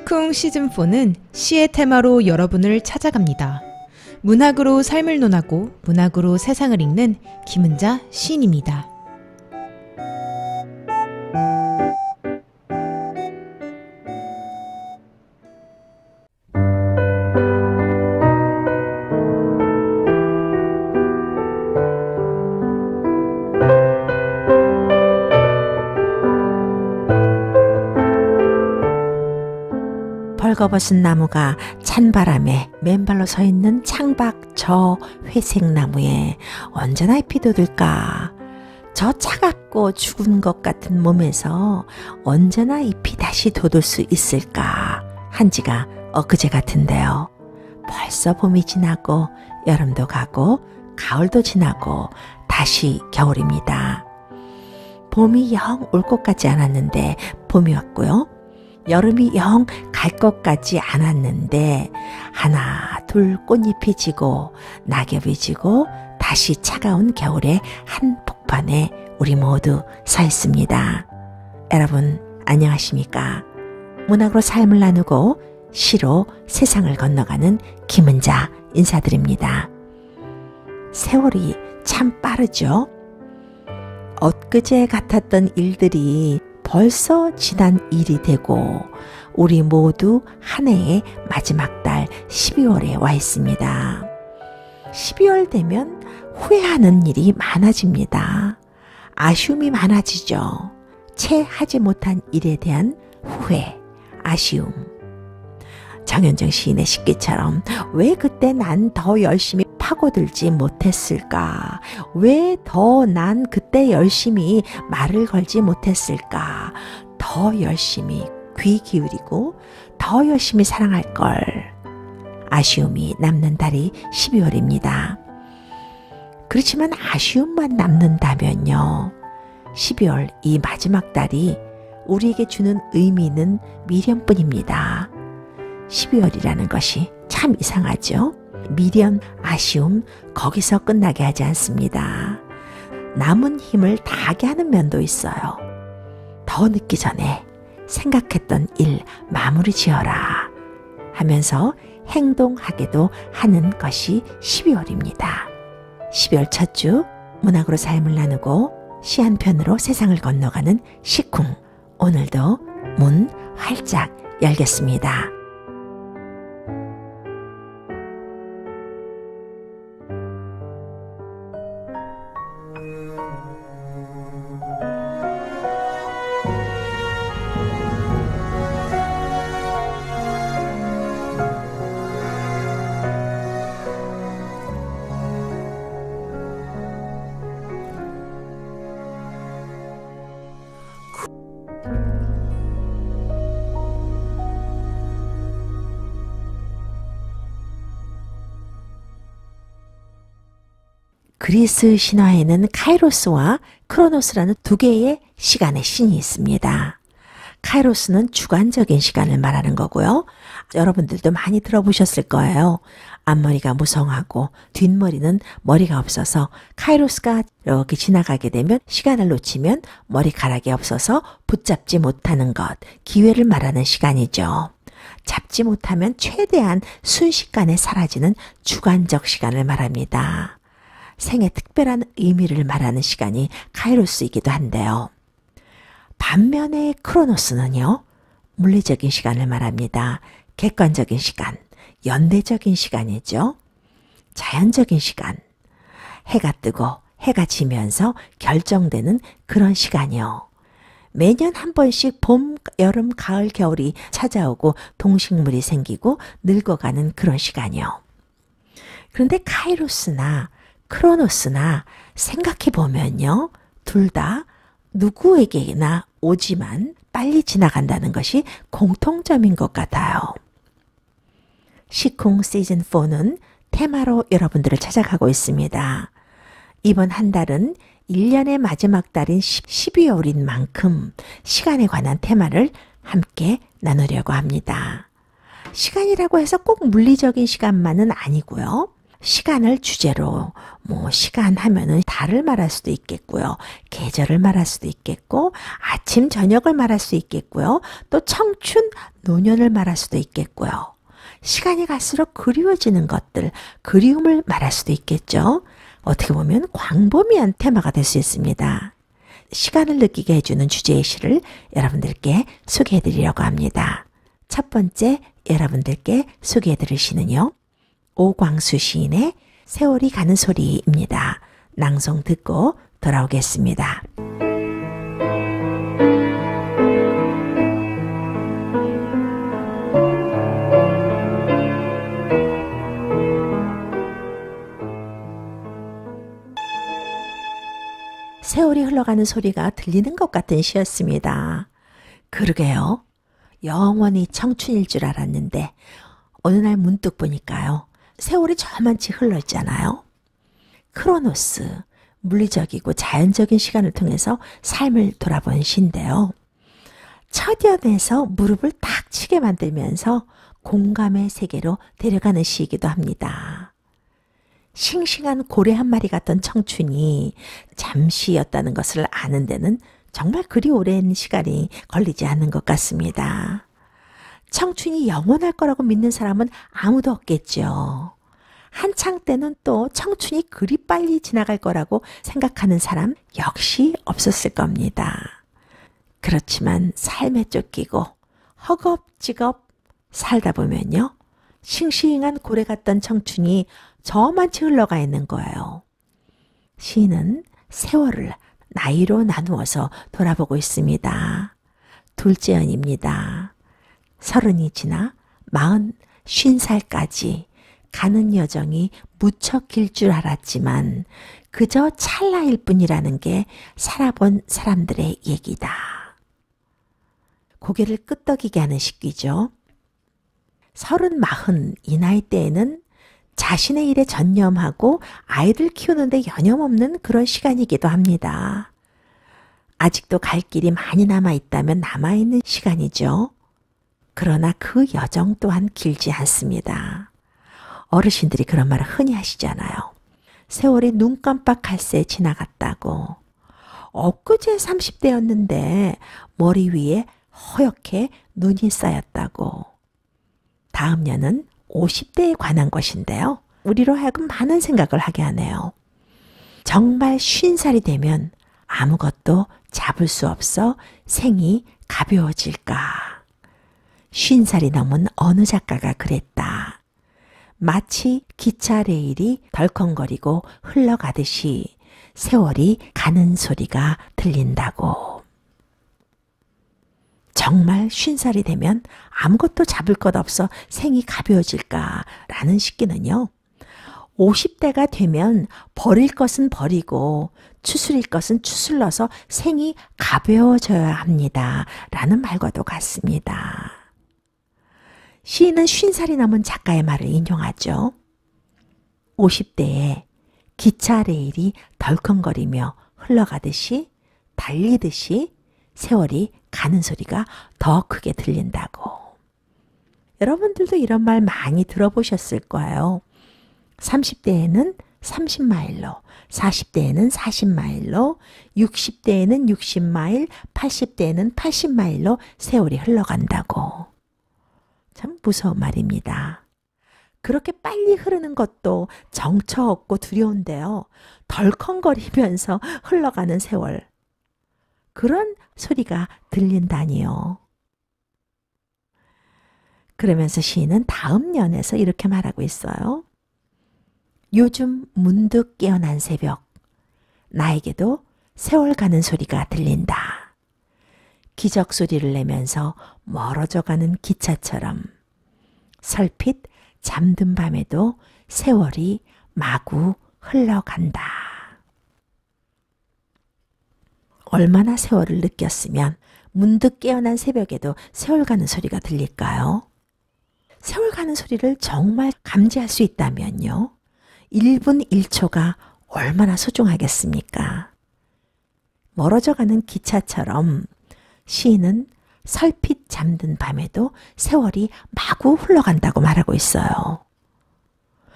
시쿵 시즌4는 시의 테마로 여러분을 찾아갑니다. 문학으로 삶을 논하고 문학으로 세상을 읽는 김은자 시인입니다. 벌거벗은 나무가 찬바람에 맨발로 서 있는 창밖 저 회색 나무에 언제나 잎이 돋을까? 저 차갑고 죽은 것 같은 몸에서 언제나 잎이 다시 돋을 수 있을까? 한지가 엊그제 같은데요. 벌써 봄이 지나고 여름도 가고 가을도 지나고 다시 겨울입니다. 봄이 영 올 것 같지 않았는데 봄이 왔고요. 여름이 영 갈 것 같지 않았는데 하나 둘 꽃잎이 지고 낙엽이 지고 다시 차가운 겨울의 한복판에 우리 모두 서 있습니다. 여러분 안녕하십니까? 문학으로 삶을 나누고 시로 세상을 건너가는 김은자 인사드립니다. 세월이 참 빠르죠? 엊그제 같았던 일들이 벌써 지난 일이 되고 우리 모두 한 해의 마지막 달 12월에 와 있습니다. 12월 되면 후회하는 일이 많아집니다. 아쉬움이 많아지죠. 채 하지 못한 일에 대한 후회, 아쉬움. 정현정 시인의 식기처럼 왜 그때 난 더 열심히 파고들지 못했을까? 왜 더 난 그때 열심히 말을 걸지 못했을까? 더 열심히 귀 기울이고 더 열심히 사랑할 걸. 아쉬움이 남는 달이 12월입니다. 그렇지만 아쉬움만 남는다면요. 12월 이 마지막 달이 우리에게 주는 의미는 미련뿐입니다. 12월이라는 것이 참 이상하죠? 미련, 아쉬움 거기서 끝나게 하지 않습니다. 남은 힘을 다하게 하는 면도 있어요. 더 늦기 전에 생각했던 일 마무리 지어라 하면서 행동하게도 하는 것이 12월입니다. 12월 첫 주 문학으로 삶을 나누고 시 한 편으로 세상을 건너가는 시쿵. 오늘도 문 활짝 열겠습니다. 그리스 신화에는 카이로스와 크로노스라는 두 개의 시간의 신이 있습니다. 카이로스는 주관적인 시간을 말하는 거고요. 여러분들도 많이 들어보셨을 거예요. 앞머리가 무성하고 뒷머리는 머리가 없어서 카이로스가 이렇게 지나가게 되면 시간을 놓치면 머리카락이 없어서 붙잡지 못하는 것, 기회를 말하는 시간이죠. 잡지 못하면 최대한 순식간에 사라지는 주관적 시간을 말합니다. 생의 특별한 의미를 말하는 시간이 카이로스이기도 한데요. 반면에 크로노스는요, 물리적인 시간을 말합니다. 객관적인 시간, 연대적인 시간이죠. 자연적인 시간, 해가 뜨고 해가 지면서 결정되는 그런 시간이요. 매년 한 번씩 봄, 여름, 가을, 겨울이 찾아오고 동식물이 생기고 늙어가는 그런 시간이요. 그런데 카이로스나 크로노스나 생각해 보면요. 둘 다 누구에게나 오지만 빨리 지나간다는 것이 공통점인 것 같아요. 시쿵 시즌4는 테마로 여러분들을 찾아가고 있습니다. 이번 한 달은 1년의 마지막 달인 12월인 만큼 시간에 관한 테마를 함께 나누려고 합니다. 시간이라고 해서 꼭 물리적인 시간만은 아니고요. 시간을 주제로 시간 하면은 달을 말할 수도 있겠고요. 계절을 말할 수도 있겠고 아침 저녁을 말할 수 있겠고요. 또 청춘 노년을 말할 수도 있겠고요. 시간이 갈수록 그리워지는 것들, 그리움을 말할 수도 있겠죠. 어떻게 보면 광범위한 테마가 될 수 있습니다. 시간을 느끼게 해주는 주제의 시를 여러분들께 소개해 드리려고 합니다. 첫 번째 여러분들께 소개해 드릴 시는요. 오광수 시인의 세월이 가는 소리입니다. 낭송 듣고 돌아오겠습니다. 세월이 흘러가는 소리가 들리는 것 같은 시였습니다. 그러게요. 영원히 청춘일 줄 알았는데 어느 날 문득 보니까요. 세월이 저만치 흘러있잖아요. 크로노스, 물리적이고 자연적인 시간을 통해서 삶을 돌아본 시인데요. 첫연에서 무릎을 탁 치게 만들면서 공감의 세계로 데려가는 시이기도 합니다. 싱싱한 고래 한 마리 같던 청춘이 잠시였다는 것을 아는 데는 정말 그리 오랜 시간이 걸리지 않는 것 같습니다. 청춘이 영원할 거라고 믿는 사람은 아무도 없겠죠. 한창 때는 또 청춘이 그리 빨리 지나갈 거라고 생각하는 사람 역시 없었을 겁니다. 그렇지만 삶에 쫓기고 허겁지겁 살다 보면요. 싱싱한 고래 같던 청춘이 저만치 흘러가 있는 거예요. 시인은 세월을 나이로 나누어서 돌아보고 있습니다. 둘째 연입니다. 30이 지나 40, 50살까지 가는 여정이 무척 길 줄 알았지만 그저 찰나일 뿐이라는 게 살아본 사람들의 얘기다. 고개를 끄덕이게 하는 시기죠. 30, 40 이 나이대에는 자신의 일에 전념하고 아이들 키우는데 여념없는 그런 시간이기도 합니다. 아직도 갈 길이 많이 남아있다면 남아있는 시간이죠. 그러나 그 여정 또한 길지 않습니다. 어르신들이 그런 말을 흔히 하시잖아요. 세월이 눈 깜빡할 새 지나갔다고. 엊그제 30대였는데 머리 위에 허옇게 눈이 쌓였다고. 다음 년은 50대에 관한 것인데요. 우리로 하여금 많은 생각을 하게 하네요. 정말 50살이 되면 아무것도 잡을 수 없어 생이 가벼워질까. 50살이 넘은 어느 작가가 그랬다. 마치 기차 레일이 덜컹거리고 흘러가듯이 세월이 가는 소리가 들린다고. 정말 50살이 되면 아무것도 잡을 것 없어 생이 가벼워질까라는 시기는요. 50대가 되면 버릴 것은 버리고 추스릴 것은 추슬러서 생이 가벼워져야 합니다. 라는 말과도 같습니다. 시인은 50살이 넘은 작가의 말을 인용하죠. 50대에 기차 레일이 덜컹거리며 흘러가듯이 달리듯이 세월이 가는 소리가 더 크게 들린다고. 여러분들도 이런 말 많이 들어보셨을 거예요. 30대에는 30마일로, 40대에는 40마일로, 60대에는 60마일, 80대에는 80마일로 세월이 흘러간다고. 참 무서운 말입니다. 그렇게 빨리 흐르는 것도 정처 없고 두려운데요. 덜컹거리면서 흘러가는 세월. 그런 소리가 들린다니요. 그러면서 시인은 다음 연에서 이렇게 말하고 있어요. 요즘 문득 깨어난 새벽, 나에게도 세월 가는 소리가 들린다. 기적 소리를 내면서 멀어져 가는 기차처럼 설핏 잠든 밤에도 세월이 마구 흘러간다. 얼마나 세월을 느꼈으면 문득 깨어난 새벽에도 세월 가는 소리가 들릴까요? 세월 가는 소리를 정말 감지할 수 있다면요. 1분 1초가 얼마나 소중하겠습니까? 멀어져가는 기차처럼 시인은 설핏 잠든 밤에도 세월이 마구 흘러간다고 말하고 있어요.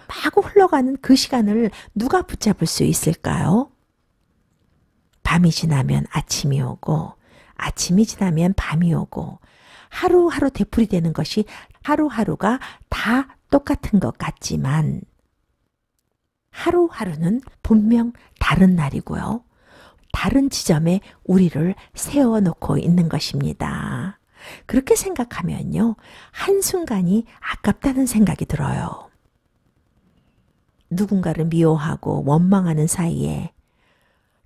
마구 흘러가는 그 시간을 누가 붙잡을 수 있을까요? 밤이 지나면 아침이 오고 아침이 지나면 밤이 오고 하루하루 되풀이되는 것이 하루하루가 다 똑같은 것 같지만 하루하루는 분명 다른 날이고요. 다른 지점에 우리를 세워놓고 있는 것입니다. 그렇게 생각하면요. 한순간이 아깝다는 생각이 들어요. 누군가를 미워하고 원망하는 사이에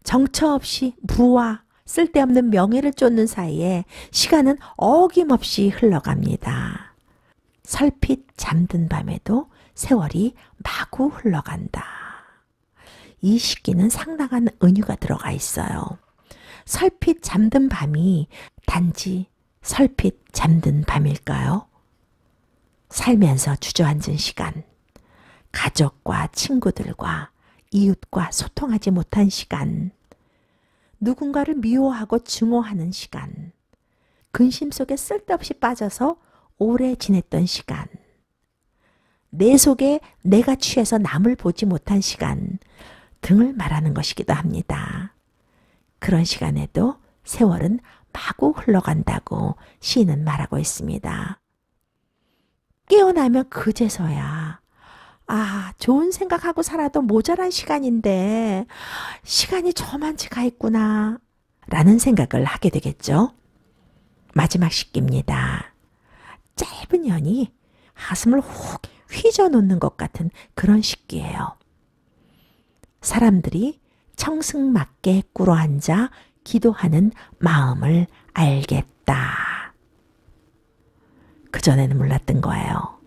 정처 없이 부와 쓸데없는 명예를 쫓는 사이에 시간은 어김없이 흘러갑니다. 설핏 잠든 밤에도 세월이 마구 흘러간다. 이 시기는 상당한 은유가 들어가 있어요. 설핏 잠든 밤이 단지 설핏 잠든 밤일까요? 살면서 주저앉은 시간, 가족과 친구들과 이웃과 소통하지 못한 시간, 누군가를 미워하고 증오하는 시간, 근심 속에 쓸데없이 빠져서 오래 지냈던 시간, 내 속에 내가 취해서 남을 보지 못한 시간 등을 말하는 것이기도 합니다. 그런 시간에도 세월은 마구 흘러간다고 시인은 말하고 있습니다. 깨어나면 그제서야 좋은 생각하고 살아도 모자란 시간인데 시간이 저만치 가 있구나 라는 생각을 하게 되겠죠. 마지막 시기입니다. 짧은 연이 가슴을 훅 휘저놓는 것 같은 그런 시기예요. 사람들이 청승맞게 꿇어앉아 기도하는 마음을 알겠다. 그전에는 몰랐던 거예요.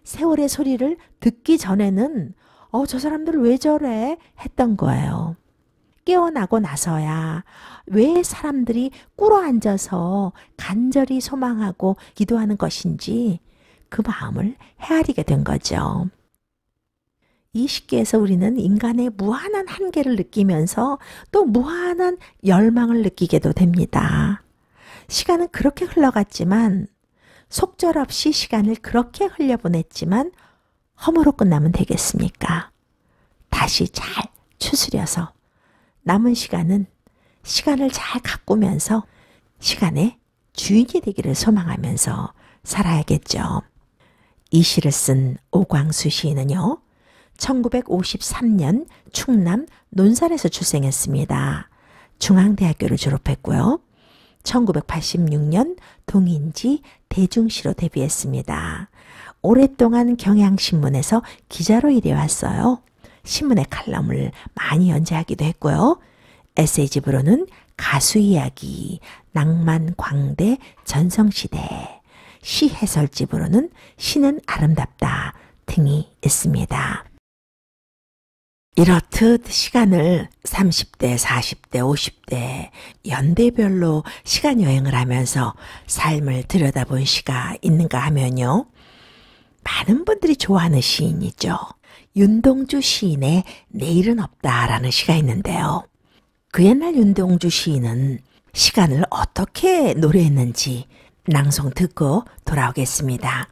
세월의 소리를 듣기 전에는 저 사람들 왜 저래? 했던 거예요. 깨어나고 나서야 왜 사람들이 꿇어앉아서 간절히 소망하고 기도하는 것인지 그 마음을 헤아리게 된 거죠. 이 시기에서 우리는 인간의 무한한 한계를 느끼면서 또 무한한 열망을 느끼게도 됩니다. 시간은 그렇게 흘러갔지만 속절없이 시간을 그렇게 흘려보냈지만 허무로 끝나면 되겠습니까? 다시 잘 추스려서 남은 시간은 시간을 잘 가꾸면서 시간의 주인이 되기를 소망하면서 살아야겠죠. 이 시를 쓴 오광수 시인은요. 1953년 충남 논산에서 출생했습니다. 중앙대학교를 졸업했고요. 1986년 동인지 대중시로 데뷔했습니다. 오랫동안 경향신문에서 기자로 일해왔어요. 신문의 칼럼을 많이 연재하기도 했고요. 에세이집으로는 가수이야기, 낭만광대, 전성시대, 시해설집으로는 시는 아름답다 등이 있습니다. 이렇듯 시간을 30대, 40대, 50대 연대별로 시간 여행을 하면서 삶을 들여다본 시가 있는가 하면요. 많은 분들이 좋아하는 시인이죠. 윤동주 시인의 내일은 없다라는 시가 있는데요. 그 옛날 윤동주 시인은 시간을 어떻게 노래했는지 낭송 듣고 돌아오겠습니다.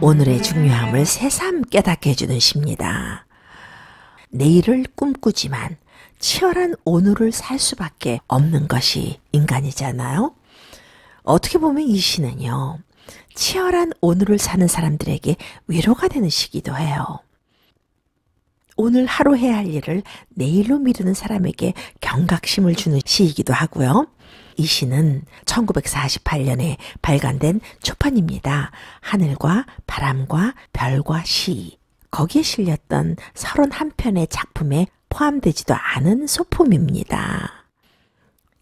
오늘의 중요함을 새삼 깨닫게 해주는 시입니다. 내일을 꿈꾸지만 치열한 오늘을 살 수밖에 없는 것이 인간이잖아요. 어떻게 보면 이 시는요. 치열한 오늘을 사는 사람들에게 위로가 되는 시기도 해요. 오늘 하루 해야 할 일을 내일로 미루는 사람에게 경각심을 주는 시이기도 하고요. 이 시는 1948년에 발간된 초판입니다. 하늘과 바람과 별과 시, 거기에 실렸던 31편의 작품에 포함되지도 않은 소품입니다.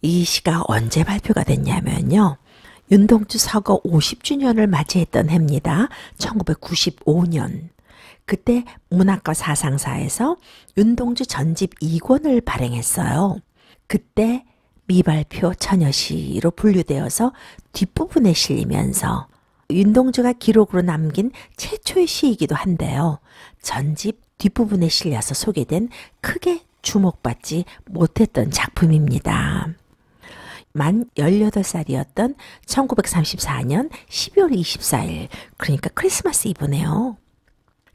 이 시가 언제 발표가 됐냐면요. 윤동주 서거 50주년을 맞이했던 해입니다. 1995년. 그때 문학과 사상사에서 윤동주 전집 2권을 발행했어요. 그때 미발표 처녀시로 분류되어서 뒷부분에 실리면서 윤동주가 기록으로 남긴 최초의 시이기도 한데요. 전집 뒷부분에 실려서 소개된 크게 주목받지 못했던 작품입니다. 만 18살이었던 1934년 12월 24일, 그러니까 크리스마스 이브네요.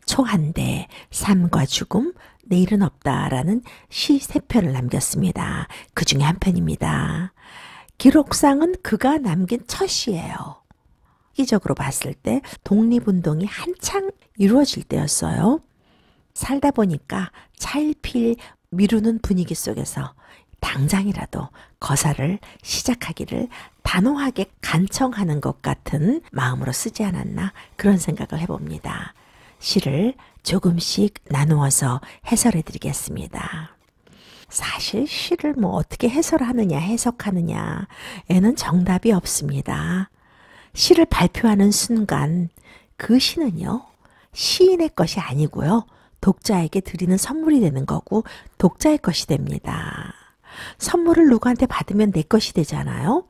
초한대, 삶과 죽음, 내일은 없다라는 시 3편을 남겼습니다. 그 중에 한 편입니다. 기록상은 그가 남긴 첫 시예요. 시기적으로 봤을 때 독립운동이 한창 이루어질 때였어요. 살다 보니까 차일피일 미루는 분위기 속에서 당장이라도 거사를 시작하기를 단호하게 간청하는 것 같은 마음으로 쓰지 않았나, 그런 생각을 해봅니다. 시를 조금씩 나누어서 해설해 드리겠습니다. 사실 시를 어떻게 해설하느냐, 해석하느냐에는 정답이 없습니다. 시를 발표하는 순간 그 시는요, 시인의 것이 아니고요, 독자에게 드리는 선물이 되는 거고 독자의 것이 됩니다. 선물을 누구한테 받으면 내 것이 되잖아요.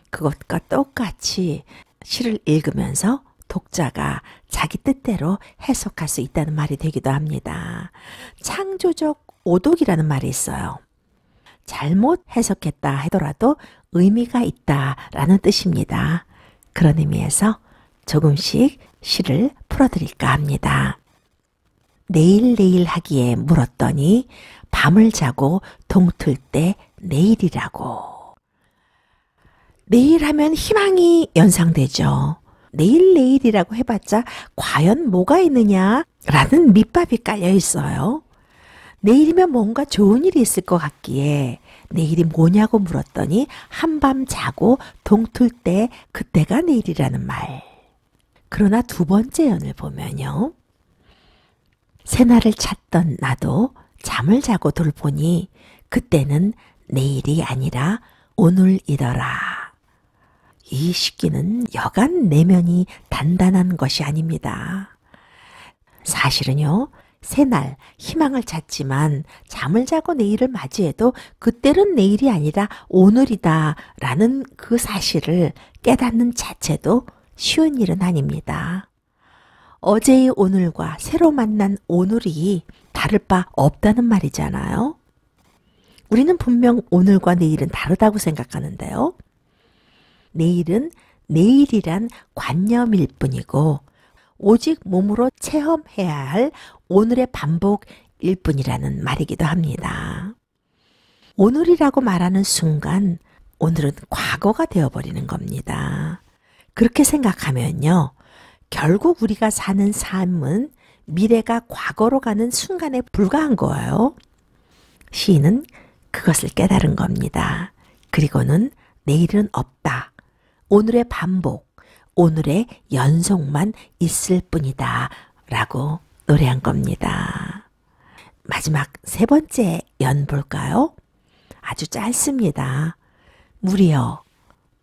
그것과 똑같이 시를 읽으면서 독자가 자기 뜻대로 해석할 수 있다는 말이 되기도 합니다. 창조적 오독이라는 말이 있어요. 잘못 해석했다 하더라도 의미가 있다라는 뜻입니다. 그런 의미에서 조금씩 시를 풀어드릴까 합니다. 내일 하기에 물었더니 밤을 자고 동틀 때 내일이라고. 내일 하면 희망이 연상되죠. 내일이라고 해봤자 과연 뭐가 있느냐라는 밑밥이 깔려 있어요. 내일이면 뭔가 좋은 일이 있을 것 같기에 내일이 뭐냐고 물었더니 한밤 자고 동틀 때 그때가 내일이라는 말. 그러나 두 번째 연을 보면요. 새날을 찾던 나도 잠을 자고 돌보니 그때는 내일이 아니라 오늘이더라. 이 시기는 여간 내면이 단단한 것이 아닙니다. 사실은요, 새날 희망을 찾지만 잠을 자고 내일을 맞이해도 그때는 내일이 아니라 오늘이다 라는 그 사실을 깨닫는 자체도 쉬운 일은 아닙니다. 어제의 오늘과 새로 만난 오늘이 다를 바 없다는 말이잖아요. 우리는 분명 오늘과 내일은 다르다고 생각하는데요. 내일은 내일이란 관념일 뿐이고 오직 몸으로 체험해야 할 오늘의 반복일 뿐이라는 말이기도 합니다. 오늘이라고 말하는 순간 오늘은 과거가 되어버리는 겁니다. 그렇게 생각하면요. 결국 우리가 사는 삶은 미래가 과거로 가는 순간에 불과한 거예요. 시인은 그것을 깨달은 겁니다. 그리고는 내일은 없다. 오늘의 반복, 오늘의 연속만 있을 뿐이다 라고 노래한 겁니다. 마지막 세 번째 연 볼까요? 아주 짧습니다. 무리여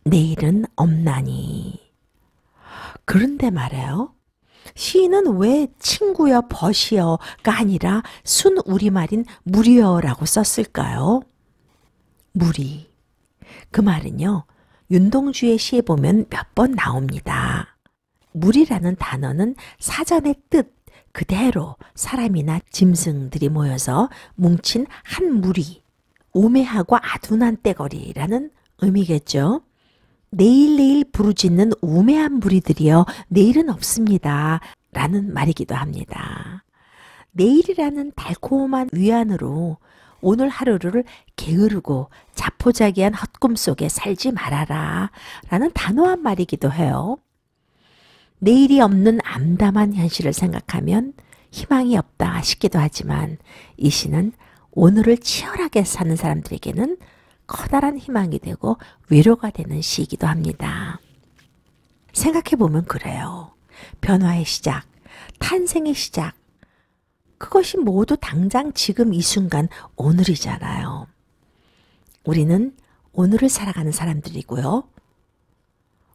내일은 없나니. 그런데 말이에요. 시인은 왜 친구여 벗이여가 아니라 순 우리말인 무리여라고 썼을까요? 무리. 그 말은요. 윤동주의 시에 보면 몇 번 나옵니다. 무리라는 단어는 사전의 뜻 그대로 사람이나 짐승들이 모여서 뭉친 한 무리, 우매하고 아둔한 떼거리라는 의미겠죠. 내일 부르짖는 우매한 무리들이여 내일은 없습니다 라는 말이기도 합니다. 내일이라는 달콤한 위안으로 오늘 하루를 게으르고 자포자기한 헛꿈 속에 살지 말아라 라는 단호한 말이기도 해요. 내일이 없는 암담한 현실을 생각하면 희망이 없다 싶기도 하지만 이 시는 오늘을 치열하게 사는 사람들에게는 커다란 희망이 되고 위로가 되는 시이기도 합니다. 생각해보면 그래요. 변화의 시작, 탄생의 시작, 그것이 모두 당장 지금 이 순간 오늘이잖아요. 우리는 오늘을 살아가는 사람들이고요.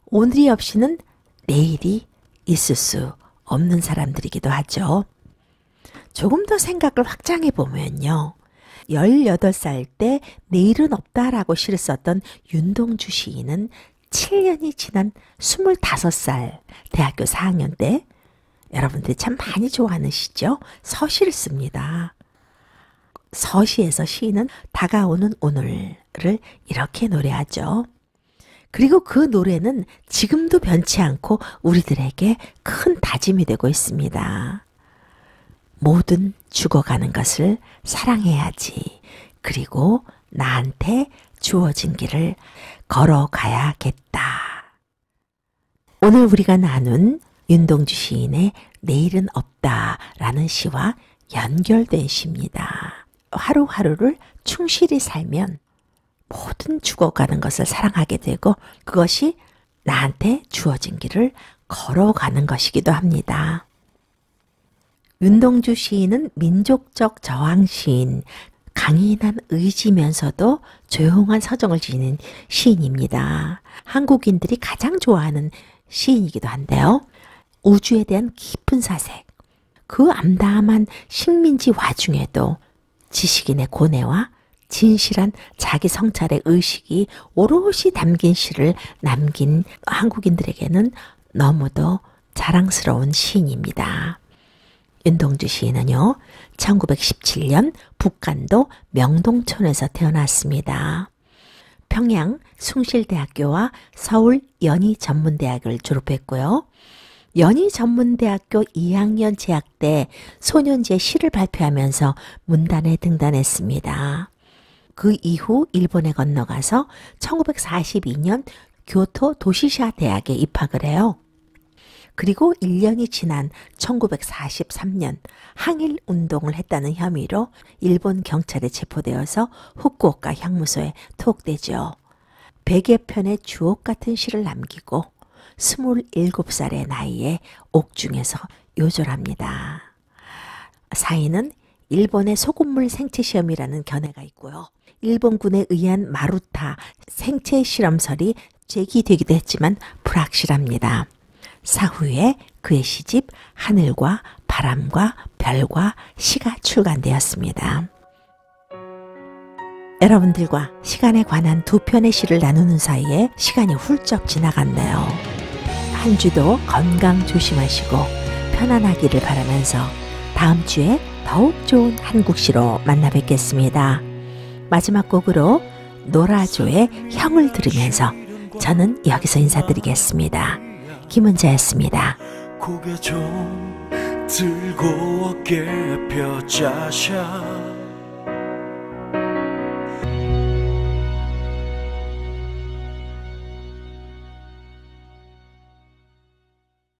오늘이 없이는 내일이 있을 수 없는 사람들이기도 하죠. 조금 더 생각을 확장해 보면요. 18살 때 내일은 없다라고 시를 썼던 윤동주 시인은 7년이 지난 25살 대학교 4학년 때 여러분들이 참 많이 좋아하는 시죠. 서시를 씁니다. 서시에서 시인은 다가오는 오늘을 이렇게 노래하죠. 그리고 그 노래는 지금도 변치 않고 우리들에게 큰 다짐이 되고 있습니다. 모든 죽어가는 것을 사랑해야지. 그리고 나한테 주어진 길을 걸어가야겠다. 오늘 우리가 나눈 윤동주 시인의 내일은 없다라는 시와 연결된 시입니다. 하루하루를 충실히 살면 모든 죽어가는 것을 사랑하게 되고 그것이 나한테 주어진 길을 걸어가는 것이기도 합니다. 윤동주 시인은 민족적 저항 시인, 강인한 의지면서도 조용한 서정을 지닌 시인입니다. 한국인들이 가장 좋아하는 시인이기도 한데요. 우주에 대한 깊은 사색, 그 암담한 식민지 와중에도 지식인의 고뇌와 진실한 자기 성찰의 의식이 오롯이 담긴 시를 남긴 한국인들에게는 너무도 자랑스러운 시인입니다. 윤동주 시인은요, 1917년 북간도 명동촌에서 태어났습니다. 평양 숭실대학교와 서울 연희전문대학을 졸업했고요. 연희전문대학교 2학년 재학 때 소년지의 시를 발표하면서 문단에 등단했습니다. 그 이후 일본에 건너가서 1942년 교토 도시샤 대학에 입학을 해요. 그리고 1년이 지난 1943년 항일 운동을 했다는 혐의로 일본 경찰에 체포되어서 후쿠오카 형무소에 투옥되죠. 100여 편의 주옥 같은 시를 남기고 27살의 나이에 옥중에서 요절합니다. 사인은 일본의 소금물 생체시험이라는 견해가 있고요. 일본군에 의한 마루타 생체실험설이 제기되기도 했지만 불확실합니다. 사후에 그의 시집 하늘과 바람과 별과 시가 출간되었습니다. 여러분들과 시간에 관한 두 편의 시를 나누는 사이에 시간이 훌쩍 지나갔네요. 한 주도 건강 조심하시고 편안하기를 바라면서 다음 주에 더욱 좋은 한국시로 만나 뵙겠습니다. 마지막 곡으로 노라조의 형을 들으면서 저는 여기서 인사드리겠습니다. 김은자였습니다. 고개 좀 들고 어깨 펴자샤